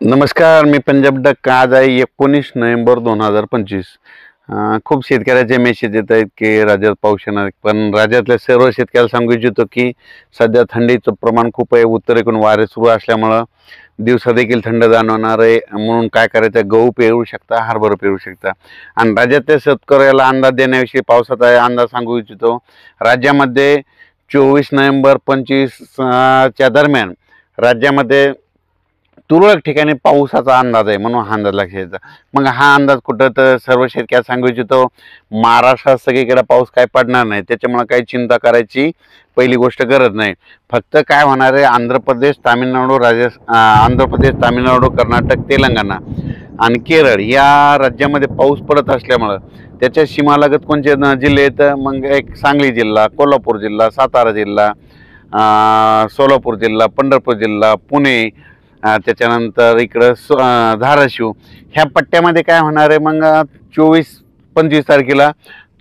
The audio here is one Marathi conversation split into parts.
नमस्कार, मी पंजाब डक. आज आहे 19 नोव्हेंबर 2025. खूप शेतकऱ्याचे मेसेज येत आहेत की राज्यात पाऊस येणार, पण राज्यातल्या सर्व शेतकऱ्याला सांगू इच्छितो की सध्या थंडीचं प्रमाण खूप आहे. उत्तरेकडून वारे सुरू असल्यामुळं दिवसा देखील थंड जाणवणार आहे. म्हणून काय करायचं, गहू पेरू शकता, हरभरा पेरू शकता. आणि राज्यातल्या शेतकऱ्याला अंदाज देण्याविषयी पावसाचा अंदाज सांगू इच्छितो. राज्यामध्ये 24 नोव्हेंबर 25 च्या दरम्यान राज्यामध्ये तुरळक ठिकाणी पावसाचा अंदाज आहे, म्हणून हा अंदाज लक्षात येतो. मग हा अंदाज कुठं, तर सर्व शेतकऱ्याला सांगू इच्छितो, महाराष्ट्रात सगळीकडे पाऊस काय पडणार नाही, त्याच्यामुळे काही चिंता करायची पहिली गोष्ट गरज नाही. फक्त काय होणार आहे, आंध्र प्रदेश, तामिळनाडू, कर्नाटक, तेलंगणा आणि केरळ या राज्यामध्ये पाऊस पडत असल्यामुळं त्याच्या सीमालगत कोणते जिल्हे आहेत, मग एक सांगली जिल्हा, कोल्हापूर जिल्हा, सातारा जिल्हा, सोलापूर जिल्हा, पंढरपूर जिल्हा, पुणे, त्याच्यानंतर इकडं धाराशिव ह्या पट्ट्यामध्ये काय होणार आहे, मग 24-25 तारखेला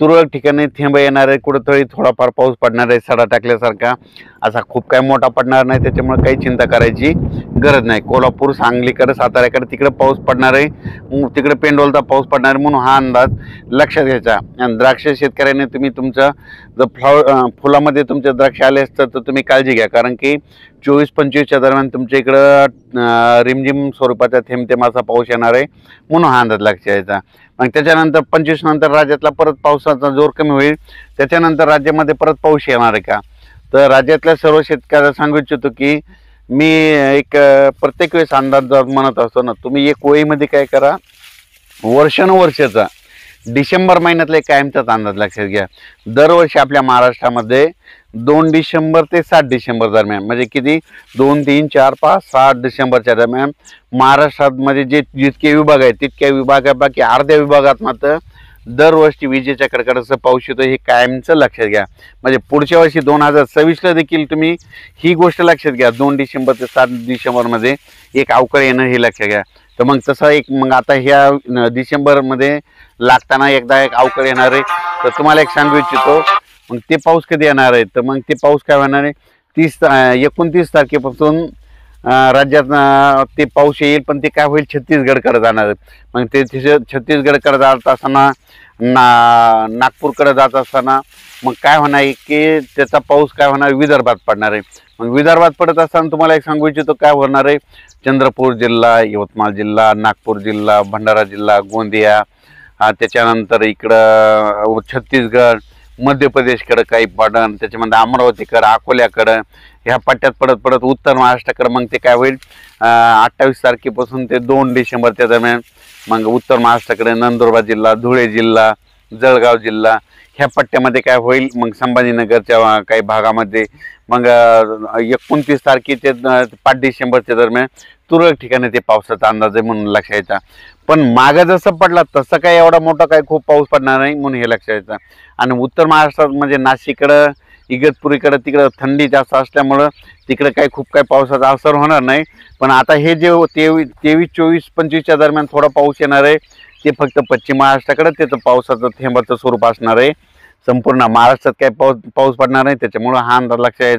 तुरळक ठिकाणी थेंब येणार आहे. कुठंतरी थोडाफार पाऊस पडणार आहे, सडा टाकल्यासारखा. असा खूप काय मोठा पडणार नाही, त्याच्यामुळे काही चिंता करायची गरज नाही. कोल्हापूर, सांगलीकडे, साताऱ्याकडे तिकडे पाऊस पडणार आहे, तिकडे पेंडोलचा पाऊस पडणार आहे, म्हणून हा अंदाज लक्षात घ्यायचा. आणि द्राक्ष शेतकऱ्याने तुम्ही तुमचं जर फुलामध्ये तुमचे द्राक्ष आले असतात तर तुम्ही काळजी घ्या, कारण की 24-25च्या दरम्यान तुमच्या इकडं रिमझिम स्वरूपाचा थेंबथेंबाचा पाऊस येणार आहे, म्हणून हा अंदाज लक्षात घ्यायचा. मग त्याच्यानंतर 25 नंतर राज्यातला परत पावसाचा जोर कमी होईल. त्याच्यानंतर राज्यामध्ये परत पाऊस येणार आहे का, तर राज्यातल्या सर्व शेतकऱ्याला सांगू इच्छितो की मी एक प्रत्येक वेळेस अंदाज म्हणत असतो ना, तुम्ही एक वहीमध्ये काय करा, वर्षानुवर्षाचा डिसेंबर महिन्यातला एक कायमचाच अंदाज लक्षात घ्या. दरवर्षी आपल्या महाराष्ट्रामध्ये 2 डिसेंबर ते 7 डिसेंबर दरम्यान, म्हणजे किती, 2, 3, 4, 5, 7 डिसेंबरच्या दरम्यान महाराष्ट्रामध्ये जितके विभाग आहेत तितक्या विभागापैकी अर्ध्या विभागात मात्र दरवर्षी विजेच्या कडकडाटाचा पाऊस येतो, हे कायमचं लक्षात घ्या. म्हणजे पुढच्या वर्षी 2026ला देखील तुम्ही ही गोष्ट लक्षात घ्या, 2 डिसेंबर ते 7 डिसेंबरमध्ये एक अवकाळी येणं हे लक्षात घ्या. तर मग तसं मग आता ह्या डिसेंबरमध्ये लागताना एकदा एक अवकाळी येणार आहे. तर तुम्हाला एक सांगू इच्छितो, मग ते पाऊस कधी येणार आहे, तर मग ते पाऊस काय होणार आहे, 29 तारखेपासून राज्यात ते पाऊस येईल, पण ते काय होईल, छत्तीसगडकडे जाणार आहे. मग ते छत्तीसगडकडे जात असताना नागपूरकडे जात असताना मग काय होणार आहे की त्याचा पाऊस काय होणार, विदर्भात पडणार आहे. मग विदर्भात पडत असताना तुम्हाला एक सांगू इच्छितो काय होणार आहे, चंद्रपूर जिल्हा, यवतमाळ जिल्हा, नागपूर जिल्हा, भंडारा जिल्हा, गोंदिया, त्याच्यानंतर इकडं छत्तीसगड, मध्य प्रदेशकडं काही पडण, त्याच्यामध्ये अमरावतीकडं, अकोल्याकडं ह्या पट्ट्यात पडत पडत उत्तर महाराष्ट्राकडं मग ते काय होईल, 28 तारखेपासून ते 2 डिसेंबरच्या दरम्यान मग उत्तर महाराष्ट्राकडे नंदुरबार जिल्हा, धुळे जिल्हा, जळगाव जिल्हा ह्या पट्ट्यामध्ये काय होईल, मग संभाजीनगरच्या काही भागामध्ये मग 29 तारखेचे 5 डिसेंबरच्या दरम्यान तुरळक ठिकाणी ते पावसाचा अंदाज आहे, म्हणून लक्षात यायचा. पण मागं जसं पडला तसं काही एवढा मोठा काही खूप पाऊस पडणार नाही, म्हणून हे लक्षात यायचं. आणि उत्तर महाराष्ट्रात म्हणजे नाशिककडं, इगतपुरीकडं तिकडं थंडी जास्त असल्यामुळं तिकडे काही खूप काही पावसाचा असर होणार नाही. पण आता हे जे 23, 24, 25च्या दरम्यान थोडा पाऊस येणार आहे, ते फक्त पश्चिम महाराष्ट्राकडे त्याचं पावसाचं थेंबाचं स्वरूप असणार आहे. संपूर्ण महाराष्ट्रात काही पाऊस पडणार नाही, त्याच्यामुळं हा अंदाज लक्षात यायचा.